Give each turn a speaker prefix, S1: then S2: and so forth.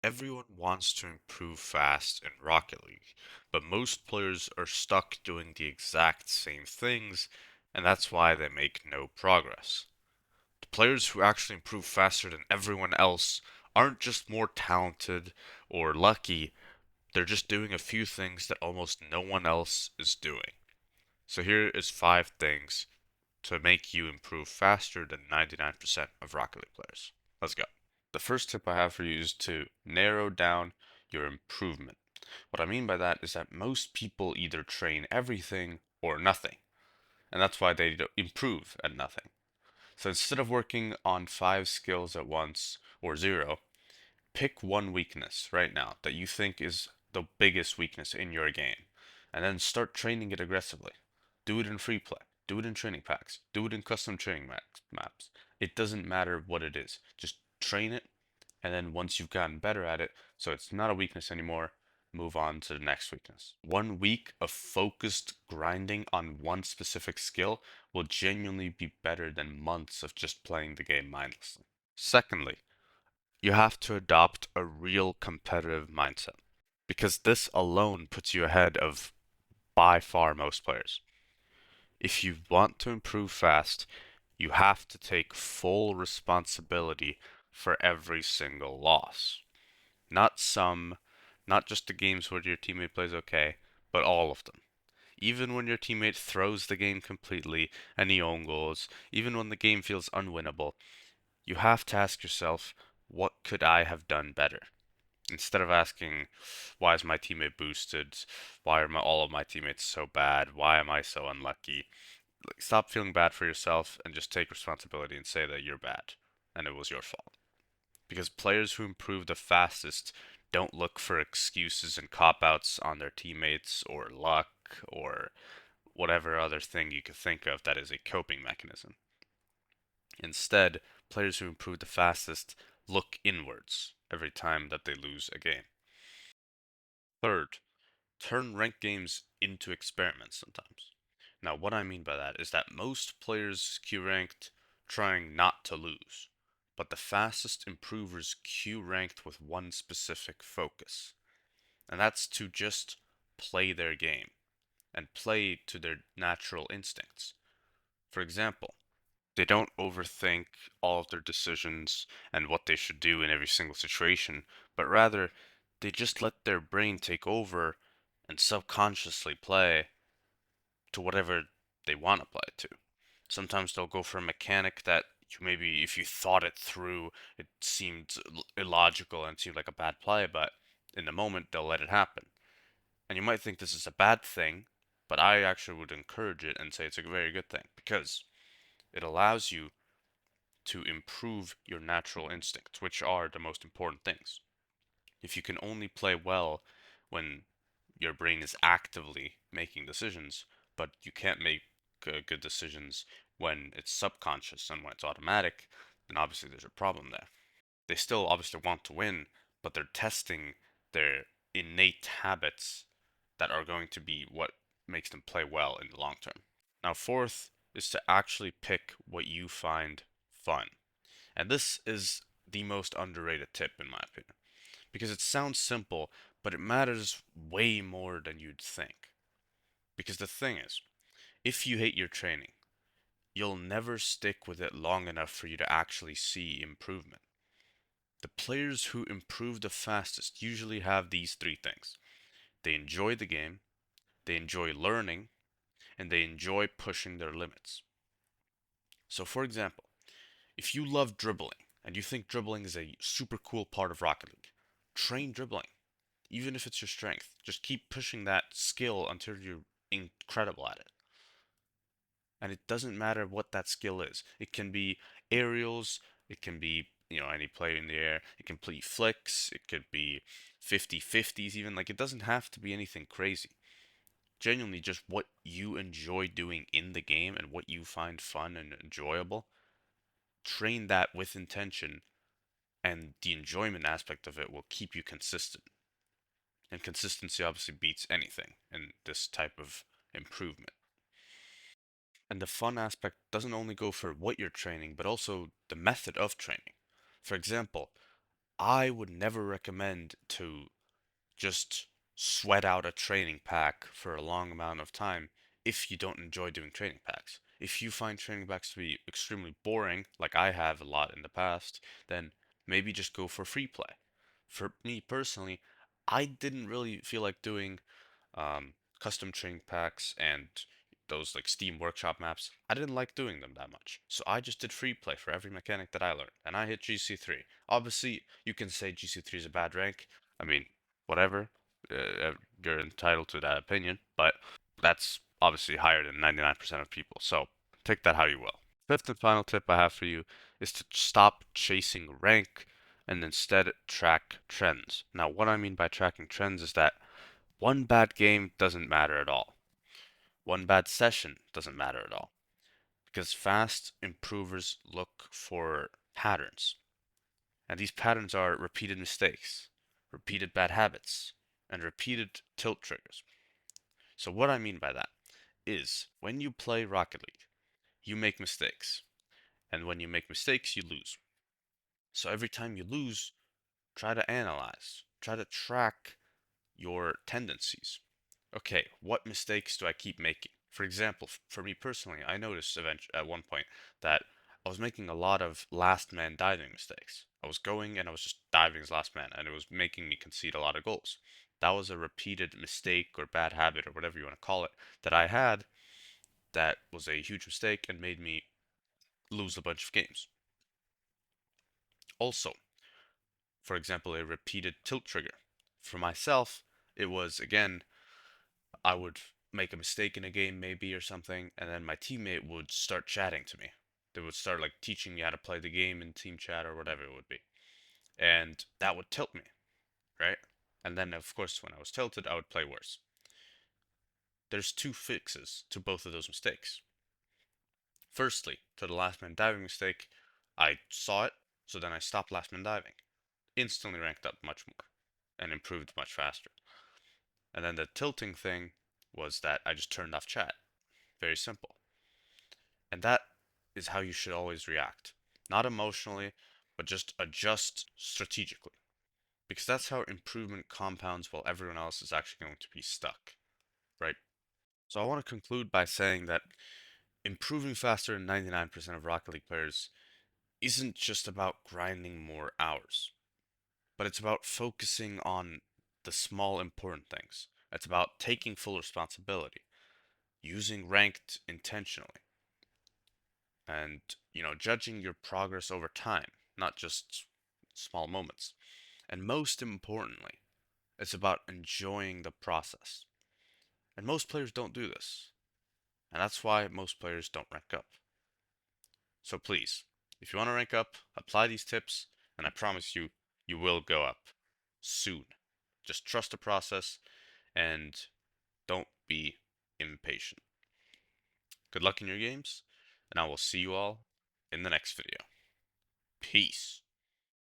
S1: Everyone wants to improve fast in Rocket League, but most players are stuck doing the exact same things, and that's why they make no progress. The players who actually improve faster than everyone else aren't just more talented or lucky, they're just doing a few things that almost no one else is doing. So here is 5 things to make you improve faster than 99% of Rocket League players. Let's go. The first tip I have for you is to narrow down your improvement. What I mean by that is that most people either train everything or nothing, and that's why they don't improve at nothing. So instead of working on 5 skills at once or zero, pick one weakness right now that you think is the biggest weakness in your game, and then start training it aggressively. Do it in free play, do it in training packs, do it in custom training maps. It doesn't matter what it is. Just train it, and then once you've gotten better at it, so it's not a weakness anymore, move on to the next weakness. 1 week of focused grinding on one specific skill will genuinely be better than months of just playing the game mindlessly. Secondly, you have to adopt a real competitive mindset because this alone puts you ahead of by far most players. If you want to improve fast, you have to take full responsibility for every single loss. Not some, not just the games where your teammate plays okay, but all of them. Even when your teammate throws the game completely and he own goals, even when the game feels unwinnable, you have to ask yourself, what could I have done better? Instead of asking, why is my teammate boosted? Why are all of my teammates so bad? Why am I so unlucky? Like, stop feeling bad for yourself and just take responsibility and say that you're bad and it was your fault. Because players who improve the fastest don't look for excuses and cop outs on their teammates or luck or whatever other thing you could think of that is a coping mechanism. Instead, players who improve the fastest look inwards every time that they lose a game. Third, turn ranked games into experiments sometimes. Now, what I mean by that is that most players queue ranked trying not to lose, but the fastest improvers queue ranked with one specific focus, and that's to just play their game and play to their natural instincts. For example, they don't overthink all of their decisions and what they should do in every single situation, but rather they just let their brain take over and subconsciously play to whatever they want to play to. Sometimes they'll go for a mechanic that you maybe, if you thought it through, it seemed illogical and seemed like a bad play, but in the moment they'll let it happen. And you might think this is a bad thing, but I actually would encourage it and say it's a very good thing because it allows you to improve your natural instincts, which are the most important things. If you can only play well when your brain is actively making decisions, but you can't make good decisions when it's subconscious and when it's automatic, then obviously there's a problem there. They still obviously want to win, but they're testing their innate habits that are going to be what makes them play well in the long term. Now, fourth is to actually pick what you find fun. And this is the most underrated tip, in my opinion, because it sounds simple, but it matters way more than you'd think. Because the thing is, if you hate your training, you'll never stick with it long enough for you to actually see improvement. The players who improve the fastest usually have these 3 things. They enjoy the game, they enjoy learning, and they enjoy pushing their limits. So, for example, if you love dribbling and you think dribbling is a super cool part of Rocket League, train dribbling, even if it's your strength. Just keep pushing that skill until you're incredible at it. And it doesn't matter what that skill is. It can be aerials, it can be, any play in the air, it can be flicks, it could be 50-50s even. Like, it doesn't have to be anything crazy. Genuinely, just what you enjoy doing in the game and what you find fun and enjoyable. Train that with intention, and the enjoyment aspect of it will keep you consistent. And consistency obviously beats anything in this type of improvement. And the fun aspect doesn't only go for what you're training, but also the method of training. For example, I would never recommend to just sweat out a training pack for a long amount of time if you don't enjoy doing training packs. If you find training packs to be extremely boring, like I have a lot in the past, then maybe just go for free play. For me personally, I didn't really feel like doing custom training packs and those like Steam Workshop maps. I didn't like doing them that much. So I just did free play for every mechanic that I learned, and I hit GC3. Obviously, you can say GC3 is a bad rank. I mean, whatever. You're entitled to that opinion, but that's obviously higher than 99% of people. So take that how you will. Fifth and final tip I have for you is to stop chasing rank and instead track trends. Now, what I mean by tracking trends is that one bad game doesn't matter at all. One bad session doesn't matter at all. Because fast improvers look for patterns. And these patterns are repeated mistakes, repeated bad habits, and repeated tilt triggers. So, what I mean by that is when you play Rocket League, you make mistakes. And when you make mistakes, you lose. So, every time you lose, try to analyze, try to track your tendencies. Okay, what mistakes do I keep making? For example, for me personally, I noticed at one point that I was making a lot of last man diving mistakes. I was going and I was just diving as last man, and it was making me concede a lot of goals. That was a repeated mistake or bad habit or whatever you want to call it that I had that was a huge mistake and made me lose a bunch of games. Also, for example, a repeated tilt trigger. For myself, it was again I would make a mistake in a game maybe or something, and then my teammate would start chatting to me. They would start like teaching me how to play the game in team chat or whatever it would be. And that would tilt me, right? And then of course when I was tilted, I would play worse. There's two fixes to both of those mistakes. Firstly, to the last man diving mistake, I saw it, so then I stopped last man diving. Instantly ranked up much more and improved much faster. And then the tilting thing was that I just turned off chat. Very simple. And that is how you should always react. Not emotionally, but just adjust strategically. Because that's how improvement compounds while everyone else is actually going to be stuck, right? So I want to conclude by saying that improving faster than 99% of Rocket League players isn't just about grinding more hours, but it's about focusing on the small important things. It's about taking full responsibility, using ranked intentionally, and judging your progress over time, not just small moments. And most importantly, it's about enjoying the process. And most players don't do this, and that's why most players don't rank up. So please, if you want to rank up, apply these tips, and I promise you, you will go up soon. Just trust the process and don't be impatient. Good luck in your games, and I will see you all in the next video. Peace.